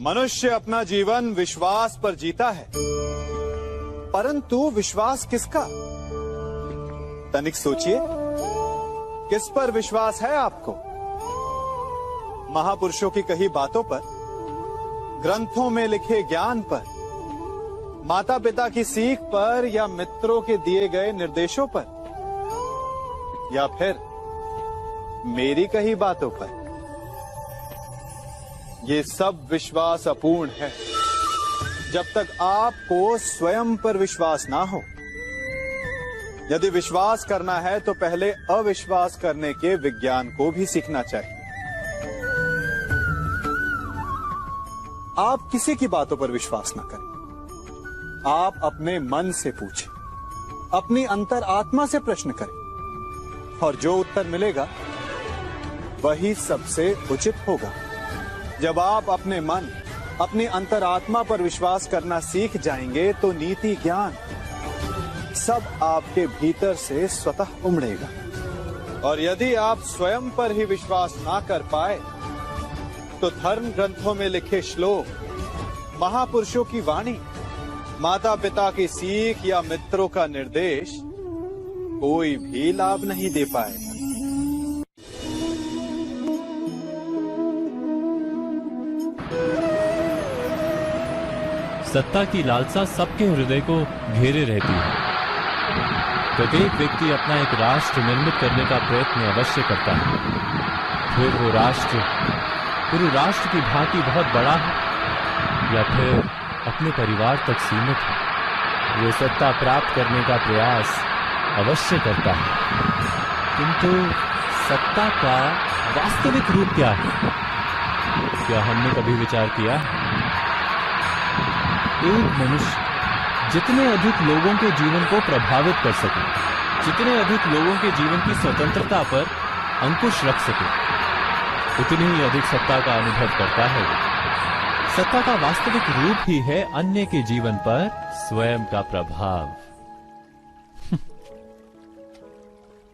मनुष्य अपना जीवन विश्वास पर जीता है, परंतु विश्वास किसका? तनिक सोचिए, किस पर विश्वास है आपको? महापुरुषों की कही बातों पर, ग्रंथों में लिखे ज्ञान पर, माता पिता की सीख पर, या मित्रों के दिए गए निर्देशों पर, या फिर मेरी कही बातों पर? ये सब विश्वास अपूर्ण है जब तक आपको स्वयं पर विश्वास ना हो। यदि विश्वास करना है तो पहले अविश्वास करने के विज्ञान को भी सीखना चाहिए। आप किसी की बातों पर विश्वास ना करें, आप अपने मन से पूछें, अपनी अंतर आत्मा से प्रश्न करें, और जो उत्तर मिलेगा वही सबसे उचित होगा। जब आप अपने मन, अपनी अंतरात्मा पर विश्वास करना सीख जाएंगे तो नीति, ज्ञान सब आपके भीतर से स्वतः उमड़ेगा। और यदि आप स्वयं पर ही विश्वास ना कर पाए तो धर्म ग्रंथों में लिखे श्लोक, महापुरुषों की वाणी, माता पिता की सीख या मित्रों का निर्देश कोई भी लाभ नहीं दे पाएगा। सत्ता की लालसा सबके हृदय को घेरे रहती है। प्रत्येक व्यक्ति अपना एक राष्ट्र निर्मित करने का प्रयत्न अवश्य करता है। फिर वो राष्ट्र पूरे राष्ट्र की भांति बहुत बड़ा है या फिर अपने परिवार तक सीमित है, वो सत्ता प्राप्त करने का प्रयास अवश्य करता है। किंतु सत्ता का वास्तविक रूप क्या है? क्या हमने कभी विचार किया? एक मनुष्य जितने अधिक लोगों के जीवन को प्रभावित कर सके, जितने अधिक लोगों के जीवन की स्वतंत्रता पर अंकुश रख सके, उतनी ही अधिक सत्ता का अनुभव करता है। सत्ता का वास्तविक रूप ही है अन्य के जीवन पर स्वयं का प्रभाव।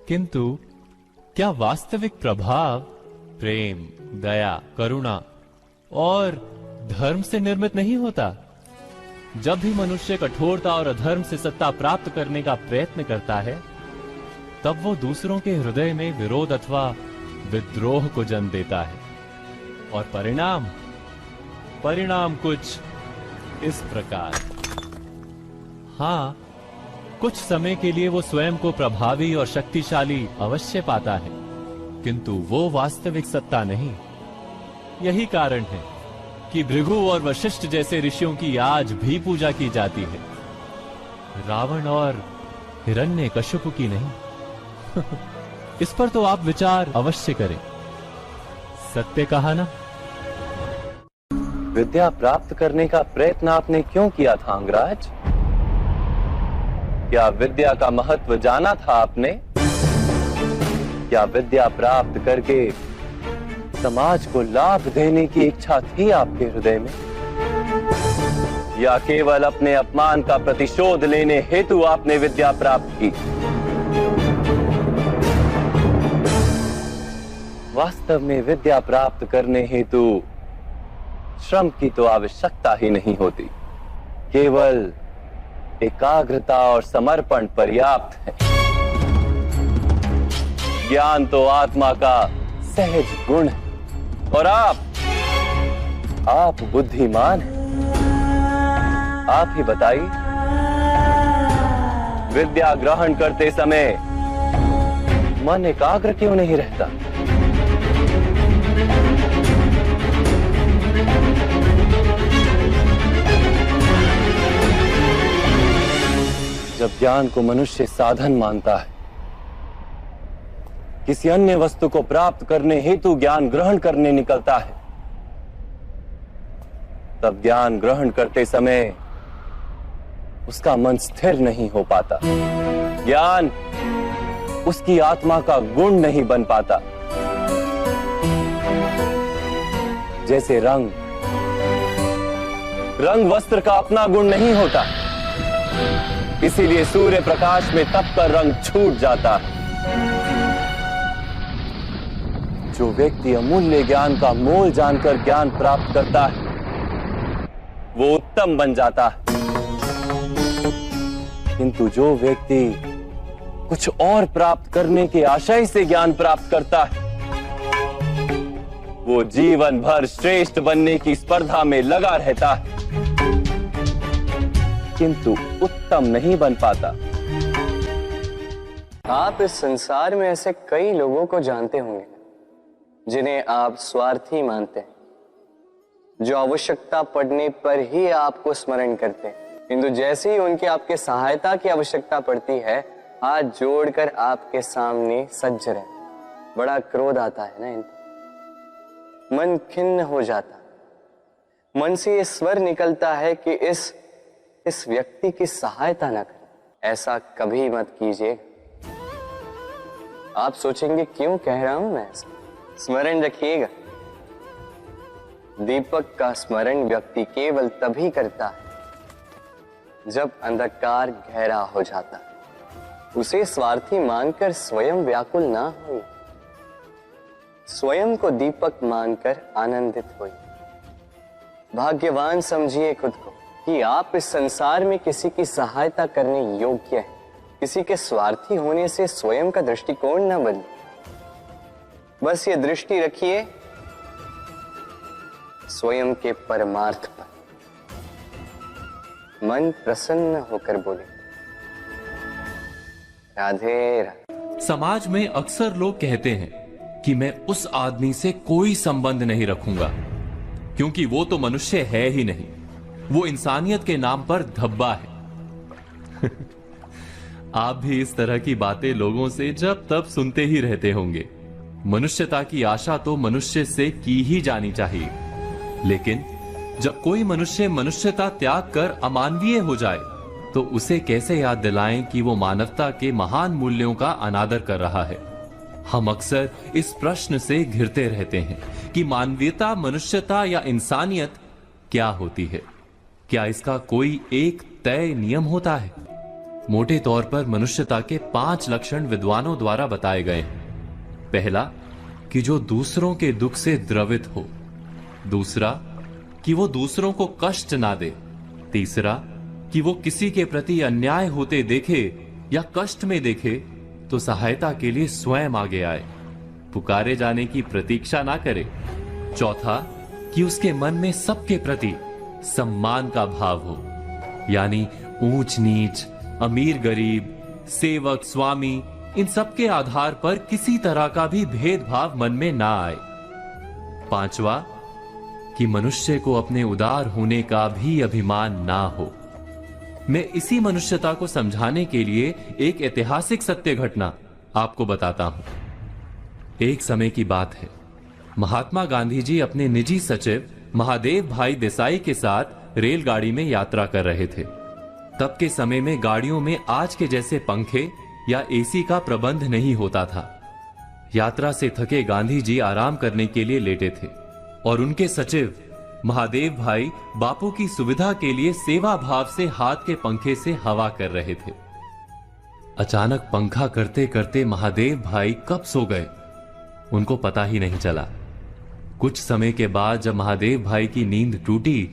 किंतु क्या वास्तविक प्रभाव प्रेम, दया, करुणा और धर्म से निर्मित नहीं होता? जब भी मनुष्य कठोरता और अधर्म से सत्ता प्राप्त करने का प्रयत्न करता है, तब वो दूसरों के हृदय में विरोध अथवा विद्रोह को जन्म देता है। और परिणाम कुछ इस प्रकार। हाँ, कुछ समय के लिए वो स्वयं को प्रभावी और शक्तिशाली अवश्य पाता है, किंतु वो वास्तविक सत्ता नहीं। यही कारण है कि भृगु और वशिष्ठ जैसे ऋषियों की आज भी पूजा की जाती है, रावण और हिरण्यकश्यप की नहीं। इस पर तो आप विचार अवश्य करें। सत्य कहा ना? विद्या प्राप्त करने का प्रयत्न आपने क्यों किया था अंगराज? क्या विद्या का महत्व जाना था आपने? क्या विद्या प्राप्त करके समाज को लाभ देने की इच्छा थी आपके हृदय में, या केवल अपने अपमान का प्रतिशोध लेने हेतु आपने विद्या प्राप्त की? वास्तव में विद्या प्राप्त करने हेतु श्रम की तो आवश्यकता ही नहीं होती, केवल एकाग्रता और समर्पण पर्याप्त है। ज्ञान तो आत्मा का सहज गुण है, और आप बुद्धिमान हैं। आप ही बताइए, विद्या ग्रहण करते समय मन एकाग्र क्यों नहीं रहता? जब ज्ञान को मनुष्य साधन मानता है, किसी अन्य वस्तु को प्राप्त करने हेतु ज्ञान ग्रहण करने निकलता है, तब ज्ञान ग्रहण करते समय उसका मन स्थिर नहीं हो पाता। ज्ञान उसकी आत्मा का गुण नहीं बन पाता। जैसे रंग वस्त्र का अपना गुण नहीं होता, इसीलिए सूर्य प्रकाश में तपकर रंग छूट जाता है। जो व्यक्ति अमूल्य ज्ञान का मोल जानकर ज्ञान प्राप्त करता है, उत्तम बन जाता है। किंतु जो व्यक्ति कुछ और प्राप्त करने के आशय से ज्ञान प्राप्त करता है, वो जीवन भर श्रेष्ठ बनने की स्पर्धा में लगा रहता है, किंतु उत्तम नहीं बन पाता। आप इस संसार में ऐसे कई लोगों को जानते होंगे जिन्हें आप स्वार्थी मानते हैं, जो आवश्यकता पड़ने पर ही आपको स्मरण करते हैं, किंतु जैसे ही उनकी आपके सहायता की आवश्यकता पड़ती है, हाथ जोड़कर आपके सामने सज्ज रहते। बड़ा क्रोध आता है ना इनको, मन खिन्न हो जाता, मन से ये स्वर निकलता है कि इस व्यक्ति की सहायता न करें। ऐसा कभी मत कीजिए। आप सोचेंगे क्यों कह रहा हूं मैं ऐसा? स्मरण रखिएगा, दीपक का स्मरण व्यक्ति केवल तभी करता है जब अंधकार गहरा हो जाता है। उसे स्वार्थी मानकर स्वयं व्याकुल ना हो, स्वयं को दीपक मानकर आनंदित होइए। भाग्यवान समझिए खुद को कि आप इस संसार में किसी की सहायता करने योग्य हैं। किसी के स्वार्थी होने से स्वयं का दृष्टिकोण न बदले। बस ये दृष्टि रखिए स्वयं के परमार्थ पर। मन प्रसन्न होकर बोले, राधे राधे। समाज में अक्सर लोग कहते हैं कि मैं उस आदमी से कोई संबंध नहीं रखूंगा क्योंकि वो तो मनुष्य है ही नहीं, वो इंसानियत के नाम पर धब्बा है। आप भी इस तरह की बातें लोगों से जब तब सुनते ही रहते होंगे। मनुष्यता की आशा तो मनुष्य से की ही जानी चाहिए, लेकिन जब कोई मनुष्य मनुष्यता त्याग कर अमानवीय हो जाए तो उसे कैसे याद दिलाएं कि वो मानवता के महान मूल्यों का अनादर कर रहा है। हम अक्सर इस प्रश्न से घिरते रहते हैं कि मानवीयता, मनुष्यता या इंसानियत क्या होती है? क्या इसका कोई एक तय नियम होता है? मोटे तौर पर मनुष्यता के 5 लक्षण विद्वानों द्वारा बताए गए हैं। पहला, कि जो दूसरों के दुख से द्रवित हो। दूसरा, कि वो दूसरों को कष्ट ना दे। तीसरा, कि वो किसी के प्रति अन्याय होते देखे या कष्ट में देखे तो सहायता के लिए स्वयं आगे आए, पुकारे जाने की प्रतीक्षा ना करे। चौथा, कि उसके मन में सबके प्रति सम्मान का भाव हो, यानी ऊंच नीच, अमीर गरीब, सेवक स्वामी, इन सब के आधार पर किसी तरह का भी भेदभाव मन में ना आए। पांचवा, कि मनुष्य को अपने उदार होने का भी अभिमान ना हो। मैं इसी मनुष्यता को समझाने के लिए एक ऐतिहासिक सत्य घटना आपको बताता हूं। एक समय की बात है, महात्मा गांधी जी अपने निजी सचिव महादेव भाई देसाई के साथ रेलगाड़ी में यात्रा कर रहे थे। तब के समय में गाड़ियों में आज के जैसे पंखे या एसी का प्रबंध नहीं होता था। यात्रा से थके गांधी जी आराम करने के लिए लेटे थे और उनके सचिव महादेव भाई बापू की सुविधा के लिए सेवा भाव से हाथ के पंखे से हवा कर रहे थे। अचानक पंखा करते करते महादेव भाई कब सो गए उनको पता ही नहीं चला। कुछ समय के बाद जब महादेव भाई की नींद टूटी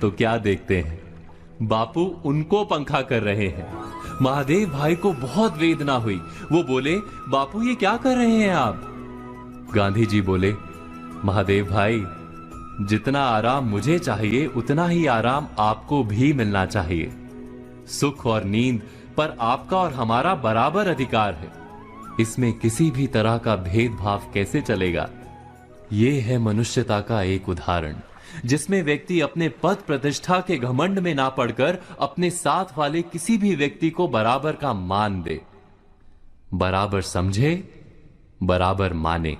तो क्या देखते हैं, बापू उनको पंखा कर रहे हैं। महादेव भाई को बहुत वेदना हुई। वो बोले, बापू ये क्या कर रहे हैं आप? गांधी जी बोले, महादेव भाई जितना आराम मुझे चाहिए उतना ही आराम आपको भी मिलना चाहिए। सुख और नींद पर आपका और हमारा बराबर अधिकार है, इसमें किसी भी तरह का भेदभाव कैसे चलेगा? ये है मनुष्यता का एक उदाहरण, जिसमें व्यक्ति अपने पद प्रतिष्ठा के घमंड में ना पड़कर अपने साथ वाले किसी भी व्यक्ति को बराबर का मान दे, बराबर समझे, बराबर माने।